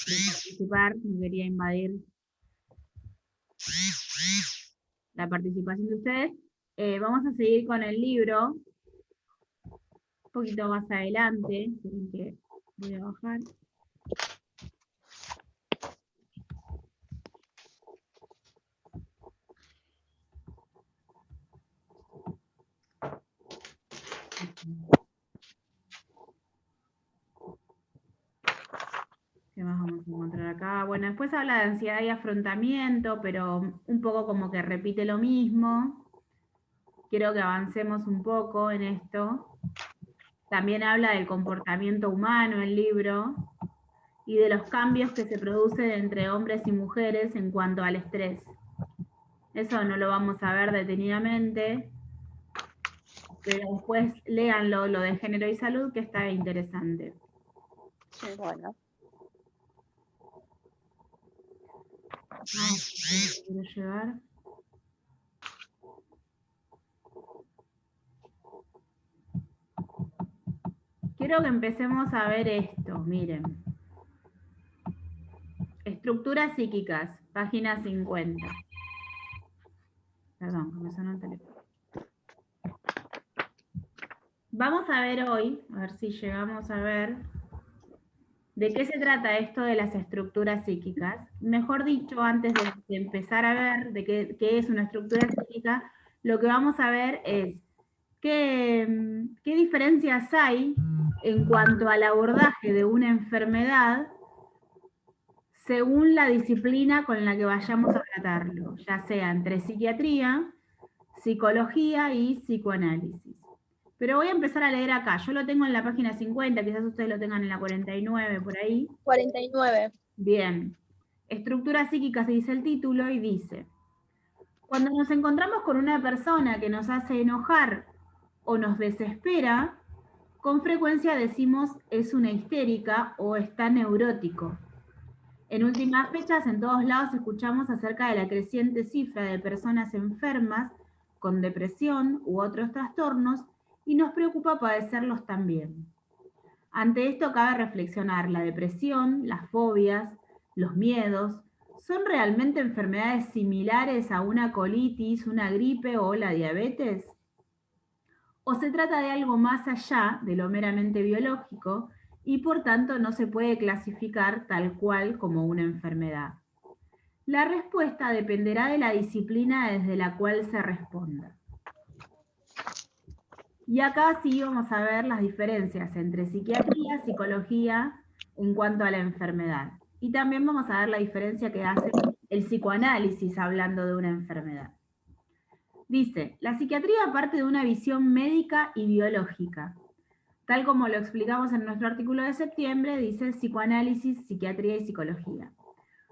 participar, no quería invadir la participación de ustedes. Vamos a seguir con el libro, un poquito más adelante, esperen que voy a bajar. ¿Qué más vamos a encontrar acá? Bueno, después habla de ansiedad y afrontamiento, pero un poco como que repite lo mismo. Quiero que avancemos un poco en esto. También habla del comportamiento humano el libro y de los cambios que se producen entre hombres y mujeres en cuanto al estrés. Eso no lo vamos a ver detenidamente, pero después léanlo, lo de género y salud, que está interesante. Bueno. Quiero llegar. Quiero que empecemos a ver esto, miren. Estructuras psíquicas, página 50. Perdón, me sonó el teléfono. Vamos a ver hoy, a ver si llegamos a ver, de qué se trata esto de las estructuras psíquicas. Mejor dicho, antes de empezar a ver de qué es una estructura psíquica, lo que vamos a ver es qué diferencias hay en cuanto al abordaje de una enfermedad según la disciplina con la que vayamos a tratarlo, ya sea entre psiquiatría, psicología y psicoanálisis. Pero voy a empezar a leer acá. Yo lo tengo en la página 50, quizás ustedes lo tengan en la 49, por ahí. 49. Bien. Estructuras psíquicas se dice el título y dice: cuando nos encontramos con una persona que nos hace enojar o nos desespera, con frecuencia decimos es una histérica o está neurótico. En últimas fechas, en todos lados escuchamos acerca de la creciente cifra de personas enfermas con depresión u otros trastornos y nos preocupa padecerlos también. Ante esto cabe reflexionar: la depresión, las fobias, los miedos, ¿son realmente enfermedades similares a una colitis, una gripe o la diabetes? ¿O se trata de algo más allá de lo meramente biológico y por tanto no se puede clasificar tal cual como una enfermedad? La respuesta dependerá de la disciplina desde la cual se responda. Y acá sí vamos a ver las diferencias entre psiquiatría, psicología en cuanto a la enfermedad. Y también vamos a ver la diferencia que hace el psicoanálisis hablando de una enfermedad. Dice, la psiquiatría parte de una visión médica y biológica. Tal como lo explicamos en nuestro artículo de septiembre, dice psicoanálisis, psiquiatría y psicología.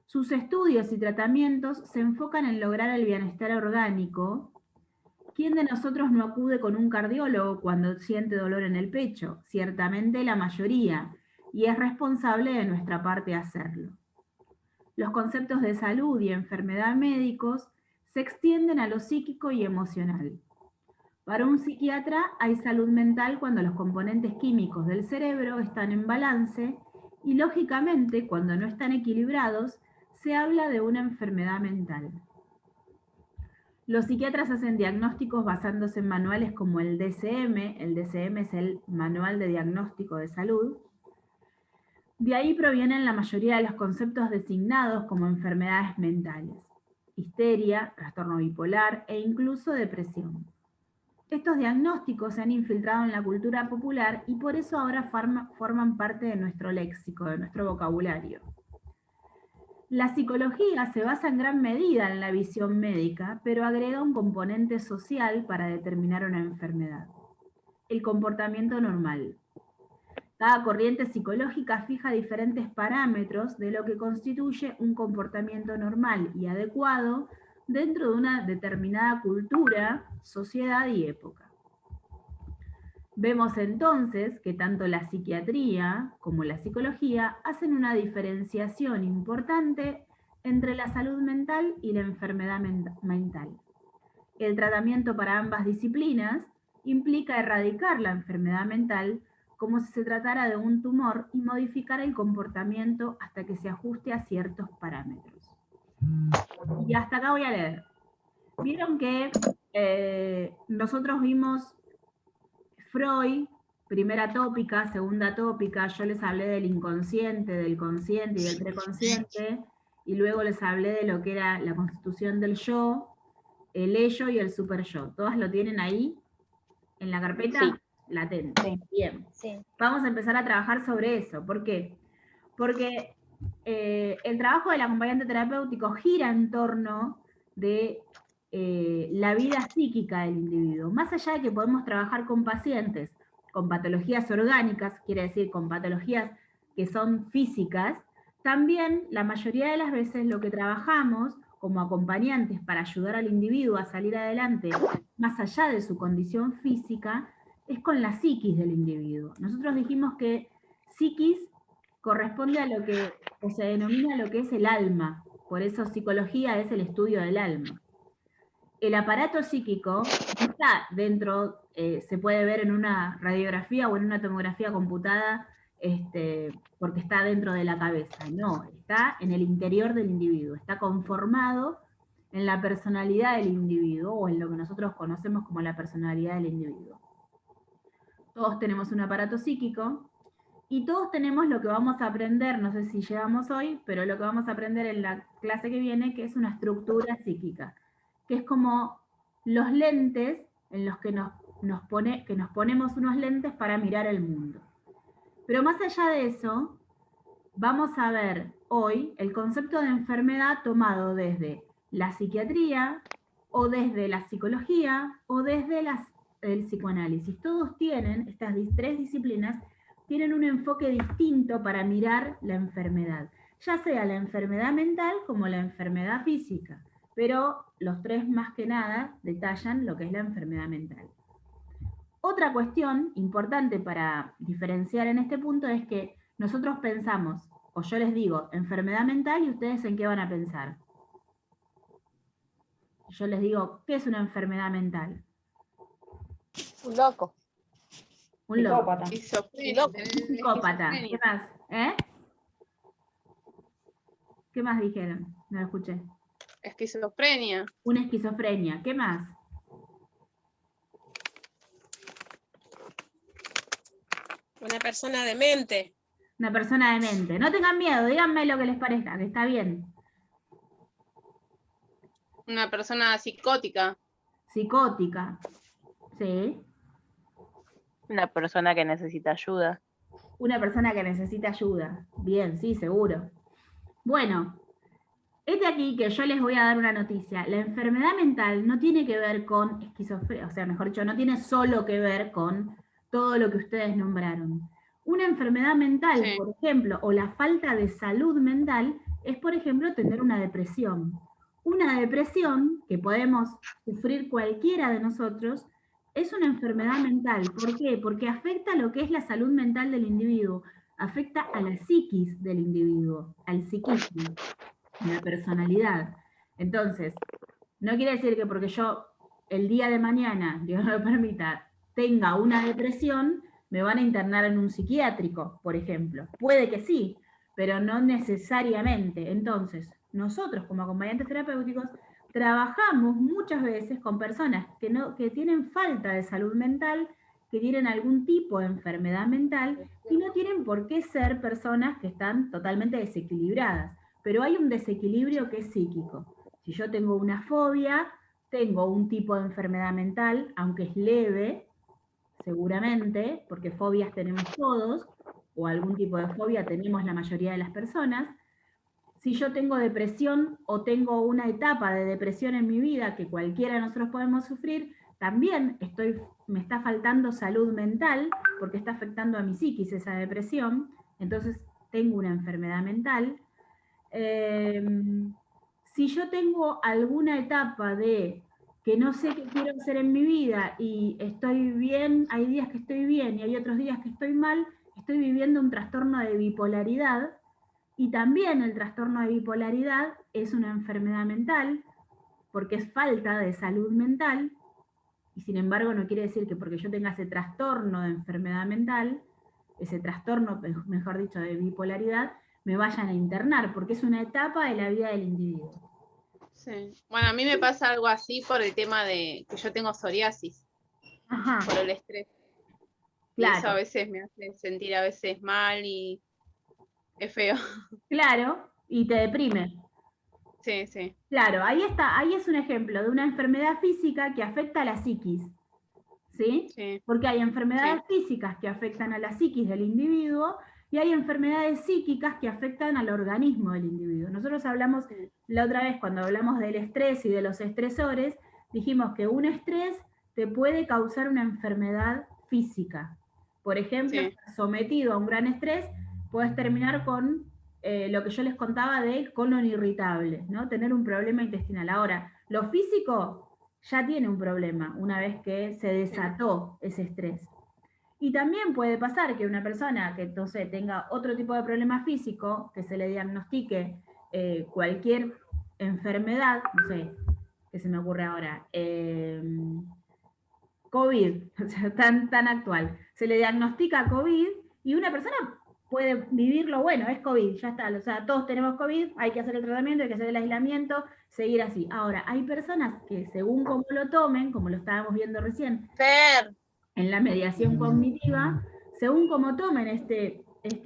Sus estudios y tratamientos se enfocan en lograr el bienestar orgánico. ¿Quién de nosotros no acude con un cardiólogo cuando siente dolor en el pecho? Ciertamente la mayoría, y es responsable de nuestra parte hacerlo. Los conceptos de salud y enfermedad médicos se extienden a lo psíquico y emocional. Para un psiquiatra hay salud mental cuando los componentes químicos del cerebro están en balance y, lógicamente, cuando no están equilibrados, se habla de una enfermedad mental. Los psiquiatras hacen diagnósticos basándose en manuales como el DSM. El DSM es el Manual de Diagnóstico de Salud. De ahí provienen la mayoría de los conceptos designados como enfermedades mentales: histeria, trastorno bipolar e incluso depresión. Estos diagnósticos se han infiltrado en la cultura popular y por eso ahora forman parte de nuestro léxico, de nuestro vocabulario. La psicología se basa en gran medida en la visión médica, pero agrega un componente social para determinar una enfermedad: el comportamiento normal. Cada corriente psicológica fija diferentes parámetros de lo que constituye un comportamiento normal y adecuado dentro de una determinada cultura, sociedad y época. Vemos entonces que tanto la psiquiatría como la psicología hacen una diferenciación importante entre la salud mental y la enfermedad mental. El tratamiento para ambas disciplinas implica erradicar la enfermedad mental como si se tratara de un tumor y modificar el comportamiento hasta que se ajuste a ciertos parámetros. Y hasta acá voy a leer. Vieron que nosotros vimos Freud, primera tópica, segunda tópica, yo les hablé del inconsciente, del consciente y del preconsciente, y luego les hablé de lo que era la constitución del yo, el ello y el super yo. ¿Todas lo tienen ahí en la carpeta? Sí. Latente. Sí. Bien. Sí. Vamos a empezar a trabajar sobre eso. ¿Por qué? Porque el trabajo del acompañante terapéutico gira en torno de la vida psíquica del individuo. Más allá de que podemos trabajar con pacientes con patologías orgánicas, quiere decir con patologías que son físicas, también la mayoría de las veces lo que trabajamos como acompañantes para ayudar al individuo a salir adelante, más allá de su condición física, es con la psiquis del individuo. Nosotros dijimos que psiquis corresponde a lo que, o se denomina lo que es el alma, por eso psicología es el estudio del alma. El aparato psíquico no está dentro, se puede ver en una radiografía o en una tomografía computada, porque está dentro de la cabeza, no, está en el interior del individuo, está conformado en la personalidad del individuo o en lo que nosotros conocemos como la personalidad del individuo. Todos tenemos un aparato psíquico y todos tenemos lo que vamos a aprender, no sé si llegamos hoy, pero lo que vamos a aprender en la clase que viene, que es una estructura psíquica, que es como los lentes en los que nos ponemos unos lentes para mirar el mundo. Pero más allá de eso, vamos a ver hoy el concepto de enfermedad tomado desde la psiquiatría, o desde la psicología, o desde el psicoanálisis. Todos tienen, estas tres disciplinas, tienen un enfoque distinto para mirar la enfermedad, ya sea la enfermedad mental como la enfermedad física, pero los tres más que nada detallan lo que es la enfermedad mental. Otra cuestión importante para diferenciar en este punto es que nosotros pensamos, o yo les digo, enfermedad mental, y ustedes en qué van a pensar. Yo les digo, ¿qué es una enfermedad mental? Un loco. Un loco. Esquizofrenia. Un psicópata. ¿Qué más? ¿Qué más dijeron? No lo escuché. Esquizofrenia. Una esquizofrenia. ¿Qué más? Una persona demente. Una persona demente. No tengan miedo, díganme lo que les parezca, que está bien. Una persona psicótica. Psicótica. Sí. Una persona que necesita ayuda. Una persona que necesita ayuda. Bien, sí, seguro. Bueno, aquí que yo les voy a dar una noticia. La enfermedad mental no tiene que ver con esquizofrenia, o sea, mejor dicho, no tiene solo que ver con todo lo que ustedes nombraron. Una enfermedad mental, Sí. por ejemplo, o la falta de salud mental, es, por ejemplo, tener una depresión. Una depresión, que podemos sufrir cualquiera de nosotros, es una enfermedad mental. ¿Por qué? Porque afecta lo que es la salud mental del individuo, afecta a la psiquis del individuo, al psiquismo, a la personalidad. Entonces, no quiere decir que porque yo el día de mañana, Dios me lo permita, tenga una depresión, me van a internar en un psiquiátrico, por ejemplo. Puede que sí, pero no necesariamente. Entonces, nosotros como acompañantes terapéuticos trabajamos muchas veces con personas que tienen falta de salud mental, que tienen algún tipo de enfermedad mental y no tienen por qué ser personas que están totalmente desequilibradas. Pero hay un desequilibrio que es psíquico. Si yo tengo una fobia, tengo un tipo de enfermedad mental, aunque es leve, seguramente, porque fobias tenemos todos, o algún tipo de fobia tenemos la mayoría de las personas. Si yo tengo depresión o tengo una etapa de depresión en mi vida, que cualquiera de nosotros podemos sufrir, también me está faltando salud mental, porque está afectando a mi psiquis esa depresión, entonces tengo una enfermedad mental. Si yo tengo alguna etapa de que no sé qué quiero hacer en mi vida y estoy bien, hay días que estoy bien y hay otros días que estoy mal, estoy viviendo un trastorno de bipolaridad, y también el trastorno de bipolaridad es una enfermedad mental, porque es falta de salud mental, y sin embargo no quiere decir que porque yo tenga ese trastorno de enfermedad mental, ese trastorno, mejor dicho, de bipolaridad, me vayan a internar, porque es una etapa de la vida del individuo. Sí. Bueno, a mí me pasa algo así por el tema de que yo tengo psoriasis, Ajá, por el estrés. Y eso a claro, veces me hace sentir a veces mal y es feo. claro, y te deprime. Sí, sí, Claro, ahí está, ahí es un ejemplo de una enfermedad física que afecta a la psiquis, ¿sí? sí, Porque hay enfermedades sí. físicas que afectan a la psiquis del individuo y hay enfermedades psíquicas que afectan al organismo del individuo. Nosotros hablamos Sí. la otra vez cuando hablamos del estrés y de los estresores, dijimos que un estrés te puede causar una enfermedad física. Por ejemplo, Sí. sometido a un gran estrés, puedes terminar con lo que yo les contaba de colon irritable, ¿no? Tener un problema intestinal. Ahora, lo físico ya tiene un problema una vez que se desató ese estrés. Y también puede pasar que una persona que entonces tenga otro tipo de problema físico, que se le diagnostique cualquier enfermedad, no sé, ¿qué se me ocurre ahora? COVID, o sea, tan actual. Se le diagnostica COVID y una persona puede vivirlo, bueno, es COVID, ya está, o sea, todos tenemos COVID, hay que hacer el tratamiento, hay que hacer el aislamiento, seguir así. Ahora, hay personas que según cómo lo tomen, como lo estábamos viendo recién, Fer, en la mediación cognitiva, según cómo tomen este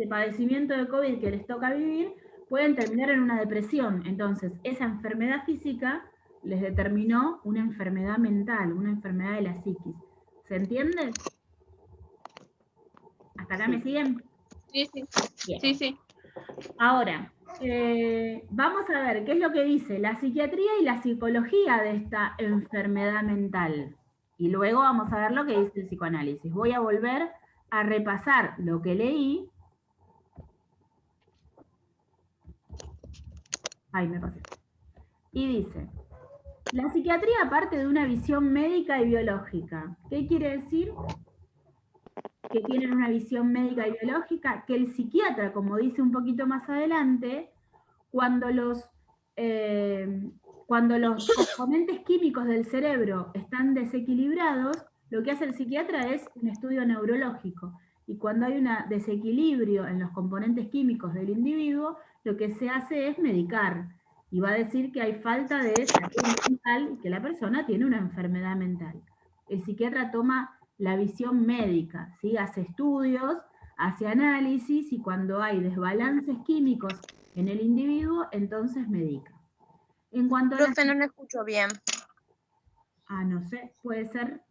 padecimiento de COVID que les toca vivir, pueden terminar en una depresión. Entonces, esa enfermedad física les determinó una enfermedad mental, una enfermedad de la psiquis. ¿Se entiende? ¿Hasta acá me siguen? Sí, sí, Bien. sí, sí. Ahora, vamos a ver qué es lo que dice la psiquiatría y la psicología de esta enfermedad mental. Y luego vamos a ver lo que dice el psicoanálisis. Voy a volver a repasar lo que leí. Ay, me pasé. Y dice, la psiquiatría parte de una visión médica y biológica. ¿Qué quiere decir? Que tienen una visión médica y biológica, que el psiquiatra, como dice un poquito más adelante, cuando cuando los componentes químicos del cerebro están desequilibrados, lo que hace el psiquiatra es un estudio neurológico. Y cuando hay un desequilibrio en los componentes químicos del individuo, lo que se hace es medicar. Y va a decir que hay falta de salud mental y que la persona tiene una enfermedad mental. El psiquiatra toma la visión médica, ¿sí? Hace estudios, hace análisis y cuando hay desbalances químicos en el individuo, entonces medica. En cuanto a la... profe, no lo escucho bien. Ah, no sé, puede ser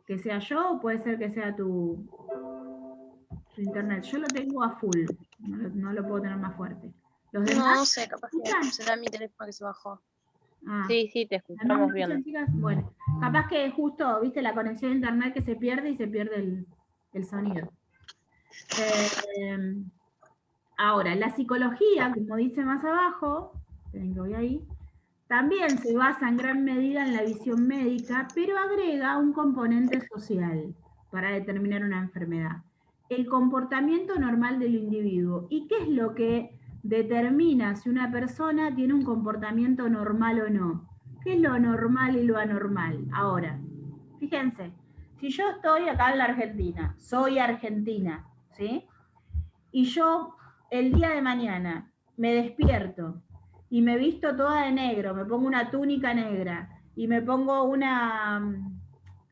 que sea yo o puede ser que sea tu internet. Yo lo tengo a full, no lo puedo tener más fuerte. ¿Los demás No sé, capaz que escuchan? será mi teléfono que se bajó. Ah, Sí, sí, te ¿no me escuchamos escuchan, bien. chicas? Bueno, capaz que justo, viste, la conexión a internet que se pierde y se pierde el sonido. Ahora, la psicología, como dice más abajo, esperen que voy ahí, también se basa en gran medida en la visión médica, pero agrega un componente social para determinar una enfermedad. El comportamiento normal del individuo. ¿Y qué es lo que determina si una persona tiene un comportamiento normal o no? ¿Qué es lo normal y lo anormal? Ahora, fíjense, si yo estoy acá en la Argentina, soy argentina, ¿sí? Y yo el día de mañana me despierto y me visto toda de negro, me pongo una túnica negra y me pongo bueno,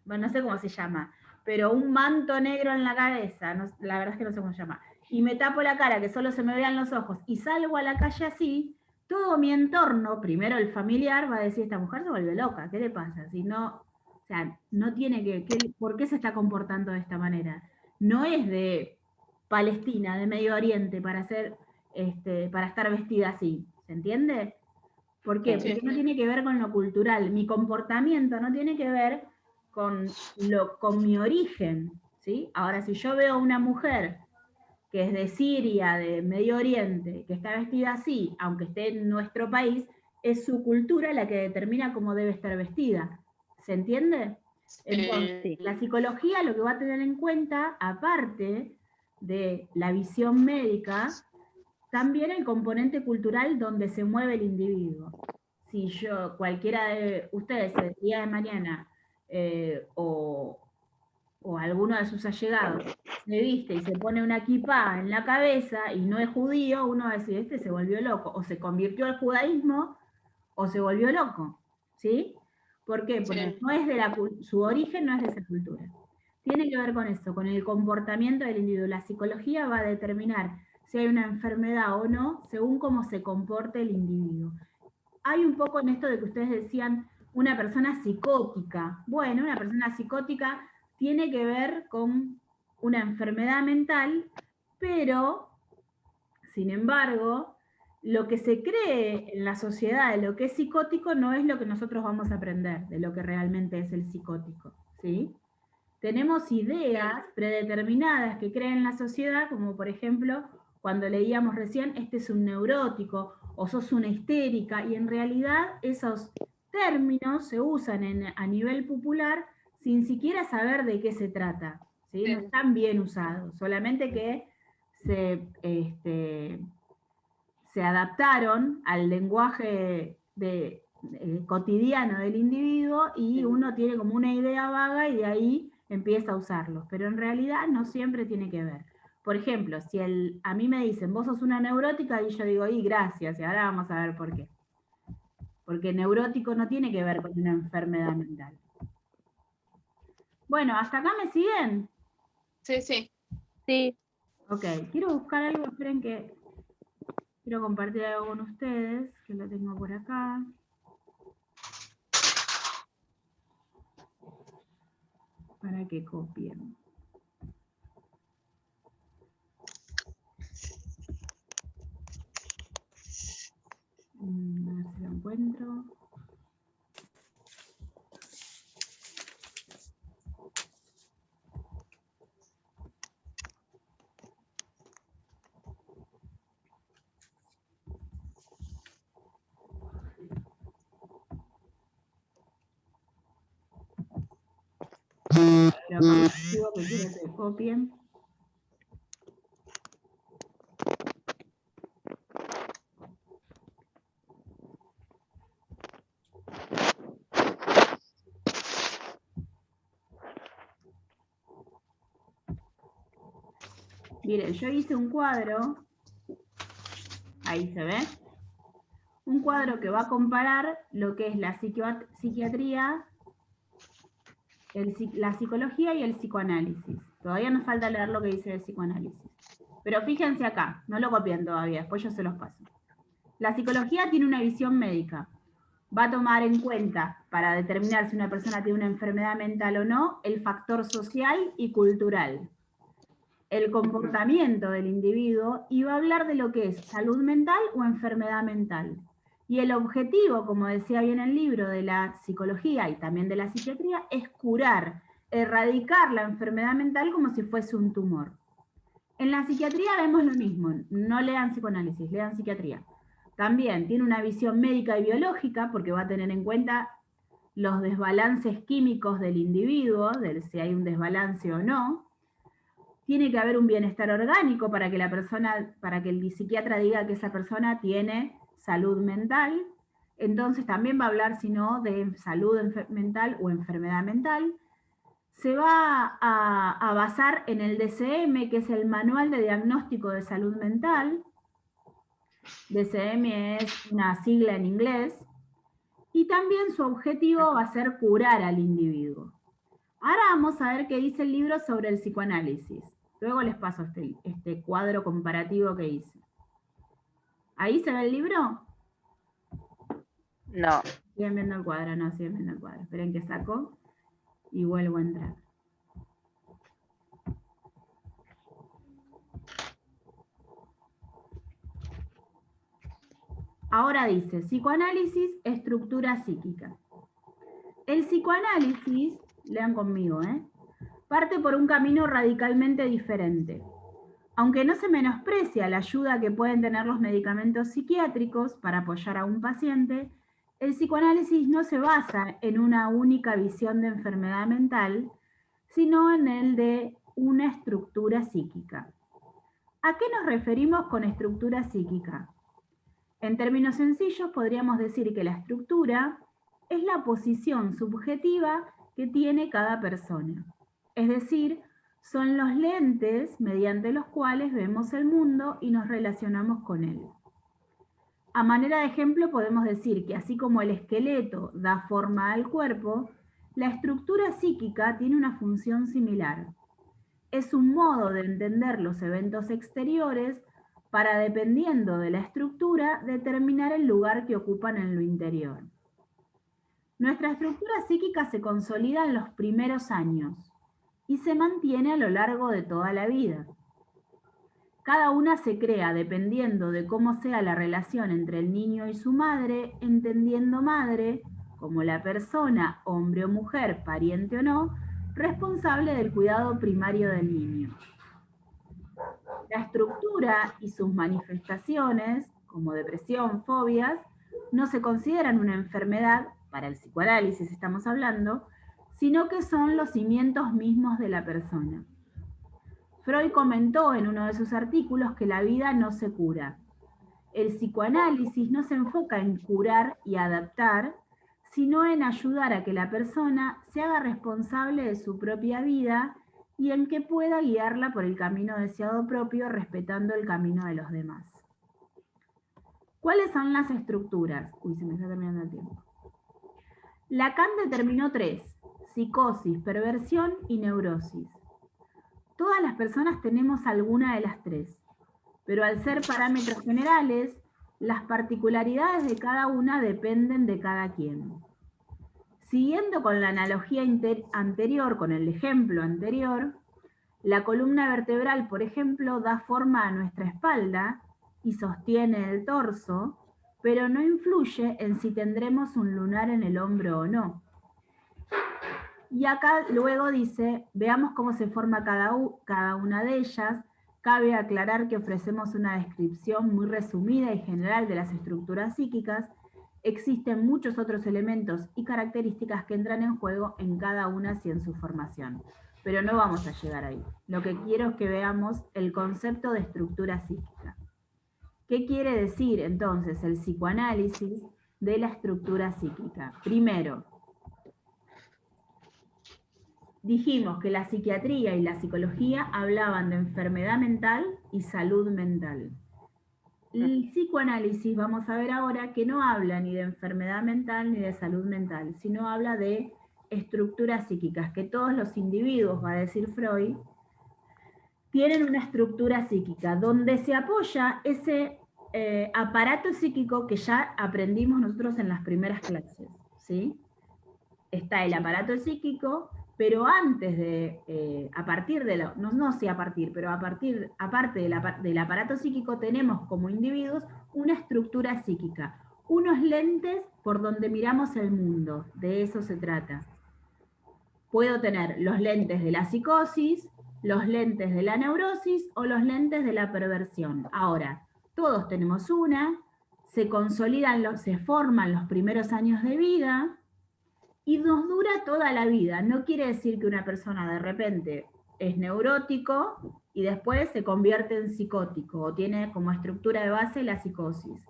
no sé cómo se llama, pero un manto negro en la cabeza, no, la verdad es que no sé cómo se llama, y me tapo la cara, que solo se me vean los ojos, y salgo a la calle así, todo mi entorno, primero el familiar, va a decir, esta mujer se vuelve loca, ¿qué le pasa? Si no, o sea, no tiene ¿por qué se está comportando de esta manera? No es de Palestina, de Medio Oriente, para estar vestida así. ¿Se entiende? ¿Por qué? Sí. Porque no tiene que ver con lo cultural. Mi comportamiento no tiene que ver con mi origen. ¿Sí? Ahora, si yo veo a una mujer que es de Siria, de Medio Oriente, que está vestida así, aunque esté en nuestro país, es su cultura la que determina cómo debe estar vestida. ¿Se entiende? Entonces, Sí. la psicología lo que va a tener en cuenta, aparte de la visión médica, también el componente cultural donde se mueve el individuo. Si cualquiera de ustedes el día de mañana o o alguno de sus allegados se viste y se pone una kipá en la cabeza y no es judío, uno va a decir, este se volvió loco, o se convirtió al judaísmo, o se volvió loco, ¿sí? ¿Por qué? Porque Sí. no es de su origen no es de esa cultura. Tiene que ver con eso, con el comportamiento del individuo. La psicología va a determinar si hay una enfermedad o no, según cómo se comporte el individuo. Hay un poco en esto de que ustedes decían una persona psicótica. Bueno, una persona psicótica tiene que ver con una enfermedad mental, pero, sin embargo, lo que se cree en la sociedad de lo que es psicótico no es lo que nosotros vamos a aprender de lo que realmente es el psicótico, ¿sí? Tenemos ideas predeterminadas que creen la sociedad, como por ejemplo, cuando leíamos recién, este es un neurótico o sos una histérica, y en realidad esos términos se usan a nivel popular sin siquiera saber de qué se trata, ¿sí? No están bien usados, solamente que se adaptaron al lenguaje cotidiano del individuo y uno tiene como una idea vaga y de ahí empieza a usarlos, pero en realidad no siempre tiene que ver. Por ejemplo, si a mí me dicen, vos sos una neurótica, y yo digo, y gracias, y ahora vamos a ver por qué. Porque neurótico no tiene que ver con una enfermedad mental. Bueno, ¿hasta acá me siguen? Sí, sí. Sí. Ok, quiero buscar algo, esperen que quiero compartir algo con ustedes, que lo tengo por acá. Para que copien. A ver si lo encuentro. Lo compartido que quiero que copien. Miren, yo hice un cuadro, ahí se ve, un cuadro que va a comparar lo que es la psiquiatría, la psicología y el psicoanálisis. Todavía nos falta leer lo que dice el psicoanálisis. Pero fíjense acá, no lo copien todavía, después yo se los paso. La psicología tiene una visión médica. Va a tomar en cuenta, para determinar si una persona tiene una enfermedad mental o no, el factor social y cultural, el comportamiento del individuo, y va a hablar de lo que es salud mental o enfermedad mental. Y el objetivo, como decía bien el libro, de la psicología y también de la psiquiatría, es curar, erradicar la enfermedad mental como si fuese un tumor. En la psiquiatría vemos lo mismo, no lean psicoanálisis, lean psiquiatría. También tiene una visión médica y biológica, porque va a tener en cuenta los desbalances químicos del individuo, de si hay un desbalance o no. Tiene que haber un bienestar orgánico para que el psiquiatra diga que esa persona tiene salud mental. Entonces también va a hablar, si no, de salud mental o enfermedad mental. Se va a basar en el DSM, que es el Manual de Diagnóstico de Salud Mental. DSM es una sigla en inglés. Y también su objetivo va a ser curar al individuo. Ahora vamos a ver qué dice el libro sobre el psicoanálisis. Luego les paso este cuadro comparativo que hice. ¿Ahí se ve el libro? No. Siguen viendo el cuadro, no, siguen viendo el cuadro. Esperen que saco y vuelvo a entrar. Ahora dice, psicoanálisis, estructura psíquica. El psicoanálisis, lean conmigo, parte por un camino radicalmente diferente. Aunque no se menosprecia la ayuda que pueden tener los medicamentos psiquiátricos para apoyar a un paciente, el psicoanálisis no se basa en una única visión de enfermedad mental, sino en el de una estructura psíquica. ¿A qué nos referimos con estructura psíquica? En términos sencillos, podríamos decir que la estructura es la posición subjetiva que tiene cada persona. Es decir, son los lentes mediante los cuales vemos el mundo y nos relacionamos con él. A manera de ejemplo podemos decir que así como el esqueleto da forma al cuerpo, la estructura psíquica tiene una función similar. Es un modo de entender los eventos exteriores para, dependiendo de la estructura, determinar el lugar que ocupan en lo interior. Nuestra estructura psíquica se consolida en los primeros años y se mantiene a lo largo de toda la vida. Cada una se crea dependiendo de cómo sea la relación entre el niño y su madre, entendiendo madre como la persona, hombre o mujer, pariente o no, responsable del cuidado primario del niño. La estructura y sus manifestaciones, como depresión, fobias, no se consideran una enfermedad, para el psicoanálisis estamos hablando, sino que son los cimientos mismos de la persona. Freud comentó en uno de sus artículos que la vida no se cura. El psicoanálisis no se enfoca en curar y adaptar, sino en ayudar a que la persona se haga responsable de su propia vida y en que pueda guiarla por el camino deseado propio, respetando el camino de los demás. ¿Cuáles son las estructuras? Uy, se me está terminando el tiempo. Lacan determinó 3: psicosis, perversión y neurosis. Todas las personas tenemos alguna de las 3, pero al ser parámetros generales, las particularidades de cada una dependen de cada quien. Siguiendo con la analogía anterior, con el ejemplo anterior, la columna vertebral, por ejemplo, da forma a nuestra espalda y sostiene el torso, pero no influye en si tendremos un lunar en el hombro o no. Y acá luego dice, veamos cómo se forma cada una de ellas. Cabe aclarar que ofrecemos una descripción muy resumida y general de las estructuras psíquicas. Existen muchos otros elementos y características que entran en juego en cada una y en su formación. Pero no vamos a llegar ahí. Lo que quiero es que veamos el concepto de estructura psíquica. ¿Qué quiere decir entonces el psicoanálisis de la estructura psíquica? Primero, dijimos que la psiquiatría y la psicología hablaban de enfermedad mental y salud mental. El psicoanálisis, vamos a ver ahora, que no habla ni de enfermedad mental ni de salud mental, sino habla de estructuras psíquicas, que todos los individuos, va a decir Freud, tienen una estructura psíquica, donde se apoya ese aparato psíquico que ya aprendimos nosotros en las primeras clases, ¿sí? Está el aparato psíquico, pero antes de, aparte del aparato psíquico tenemos como individuos una estructura psíquica, unos lentes por donde miramos el mundo, de eso se trata. Puedo tener los lentes de la psicosis, los lentes de la neurosis o los lentes de la perversión. Ahora, todos tenemos una, se consolidan, se forman los primeros años de vida, y nos dura toda la vida. No quiere decir que una persona de repente es neurótico y después se convierte en psicótico o tiene como estructura de base la psicosis.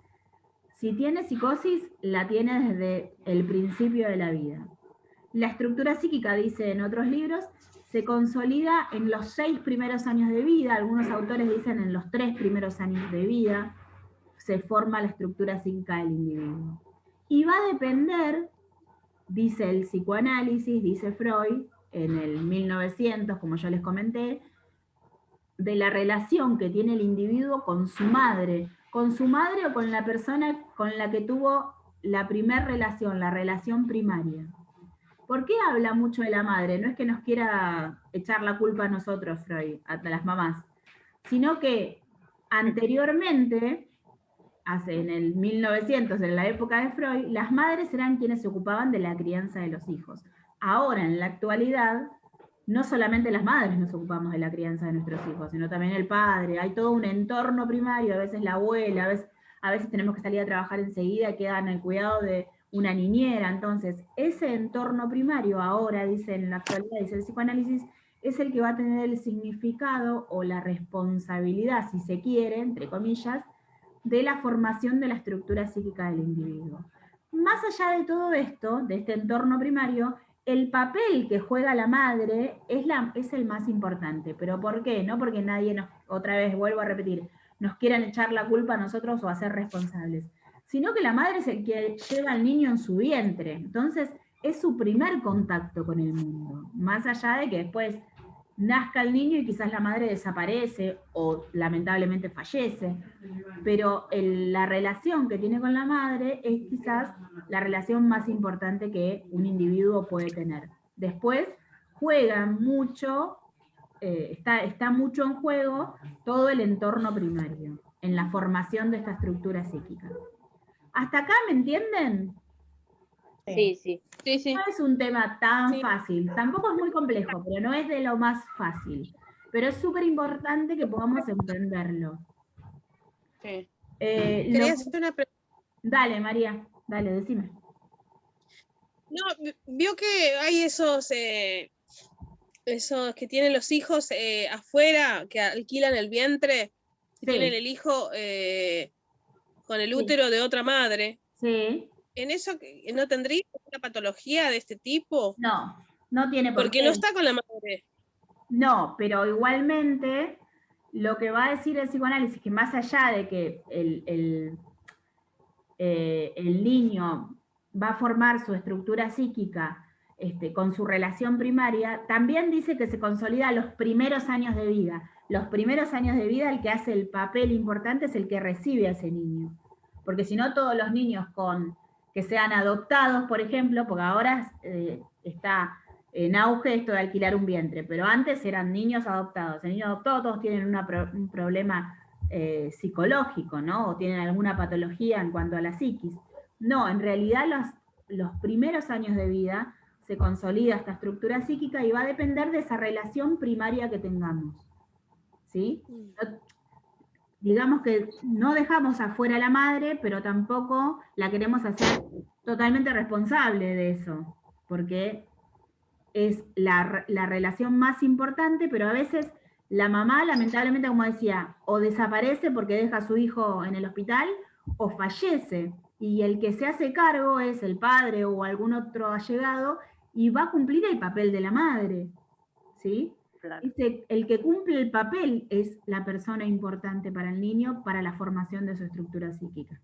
Si tiene psicosis, la tiene desde el principio de la vida. La estructura psíquica, dice en otros libros, se consolida en los 6 primeros años de vida, algunos autores dicen en los 3 primeros años de vida, se forma la estructura psíquica del individuo. Y va a depender, dice el psicoanálisis, dice Freud, en el 1900, como yo les comenté, de la relación que tiene el individuo con su madre o con la persona con la que tuvo la primera relación, la relación primaria. ¿Por qué habla mucho de la madre? No es que nos quiera echar la culpa a nosotros, Freud, a las mamás, sino que anteriormente, en el 1900, en la época de Freud, las madres eran quienes se ocupaban de la crianza de los hijos. Ahora, en la actualidad, no solamente las madres nos ocupamos de la crianza de nuestros hijos, sino también el padre. Hay todo un entorno primario, a veces la abuela, a veces tenemos que salir a trabajar enseguida y quedan en el cuidado de una niñera. Entonces, ese entorno primario ahora, dice en la actualidad, dice el psicoanálisis, es el que va a tener el significado o la responsabilidad, si se quiere, entre comillas, de la formación de la estructura psíquica del individuo. Más allá de todo esto, de este entorno primario, el papel que juega la madre es el más importante. ¿Pero por qué? No porque nadie otra vez vuelvo a repetir, nos quieran echar la culpa a nosotros o hacer responsables, sino que la madre es el que lleva al niño en su vientre. Entonces, es su primer contacto con el mundo. Más allá de que después nazca el niño y quizás la madre desaparece o lamentablemente fallece, pero la relación que tiene con la madre es quizás la relación más importante que un individuo puede tener. Después juega mucho, está mucho en juego todo el entorno primario, en la formación de esta estructura psíquica. ¿Hasta acá me entienden? Sí, sí. Sí, sí. No es un tema tan Sí. fácil, tampoco es muy complejo, pero no es de lo más fácil. Pero es súper importante que podamos entenderlo. Sí. Quería hacer una pregunta. Dale, María, dale, decime. No, vio que hay esos que tienen los hijos afuera, que alquilan el vientre, que Sí. tienen el hijo con el Sí. útero de otra madre. Sí, ¿En eso no tendría una patología de este tipo? no tiene por Porque qué. no está con la madre. No, pero igualmente lo que va a decir el psicoanálisis, que más allá de que el niño va a formar su estructura psíquica con su relación primaria, también dice que se consolida los primeros años de vida. Los primeros años de vida, el que hace el papel importante es el que recibe a ese niño. Porque si no, todos los niños que sean adoptados, por ejemplo, porque ahora está en auge esto de alquilar un vientre, pero antes eran niños adoptados. El niño adoptado todos tienen un problema psicológico, ¿no? O tienen alguna patología en cuanto a la psiquis. No, en realidad los primeros años de vida se consolida esta estructura psíquica y va a depender de esa relación primaria que tengamos. ¿Sí? Digamos que no dejamos afuera a la madre, pero tampoco la queremos hacer totalmente responsable de eso, porque es la relación más importante, pero a veces la mamá, lamentablemente, como decía, o desaparece porque deja a su hijo en el hospital, o fallece, y el que se hace cargo es el padre o algún otro allegado, y va a cumplir el papel de la madre, ¿sí? Claro. El que cumple el papel es la persona importante para el niño, para la formación de su estructura psíquica.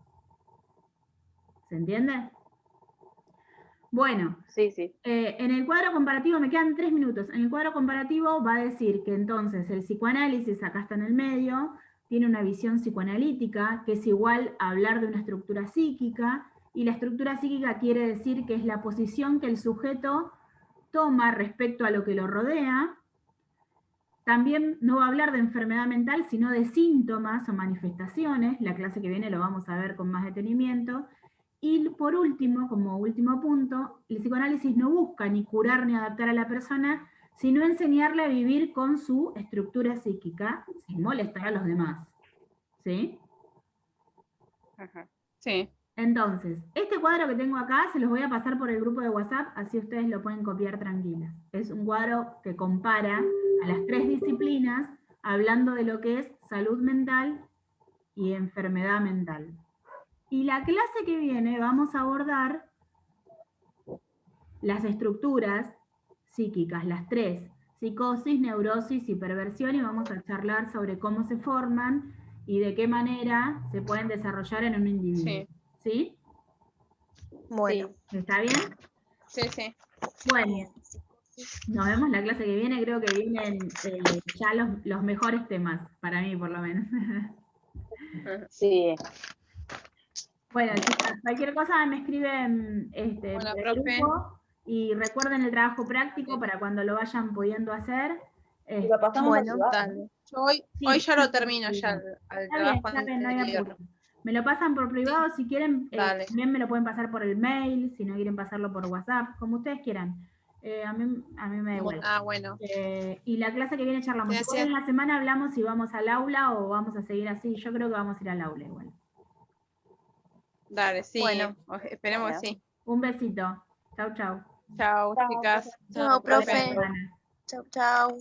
¿Se entiende? Bueno, Sí, sí. en el cuadro comparativo, me quedan 3 minutos, en el cuadro comparativo va a decir que entonces el psicoanálisis, acá está en el medio, tiene una visión psicoanalítica, que es igual a hablar de una estructura psíquica, y la estructura psíquica quiere decir que es la posición que el sujeto toma respecto a lo que lo rodea. También no va a hablar de enfermedad mental, sino de síntomas o manifestaciones. La clase que viene lo vamos a ver con más detenimiento. Y por último, como último punto, el psicoanálisis no busca ni curar ni adaptar a la persona, sino enseñarle a vivir con su estructura psíquica sin molestar a los demás. ¿Sí? Ajá. Sí. Entonces, este cuadro que tengo acá se los voy a pasar por el grupo de WhatsApp, así ustedes lo pueden copiar tranquilas. Es un cuadro que compara a las 3 disciplinas, hablando de lo que es salud mental y enfermedad mental. Y la clase que viene vamos a abordar las estructuras psíquicas, las 3, psicosis, neurosis y perversión, y vamos a charlar sobre cómo se forman y de qué manera se pueden desarrollar en un individuo. Sí. ¿Sí? Bueno, ¿Está bien? Sí, sí. Bueno, nos vemos la clase que viene, creo que vienen ya los mejores temas, para mí por lo menos. Sí. Bueno, chicas, cualquier cosa me escriben Bueno, por el profe. grupo y recuerden el trabajo práctico para cuando lo vayan pudiendo hacer. Y lo pasamos Bueno, a ayudar. Dale. Yo hoy Sí, ya lo sí, termino, sí, ya sí. al Está trabajo bien, no hay anterior. apuro. Me lo pasan por privado, si quieren, Dale. también me lo pueden pasar por el mail, si no quieren pasarlo por WhatsApp, como ustedes quieran. A mí me da igual. Ah, bueno. Y la clase que viene charlamos. Si Gracias. en la semana hablamos si vamos al aula o vamos a seguir así. Yo creo que vamos a ir al aula igual. Dale, sí. Bueno. Esperemos Bueno. sí. Un besito. Chau, chau. Chao, Chao, chicas. chao, Buena profe. semana. Chau, chau.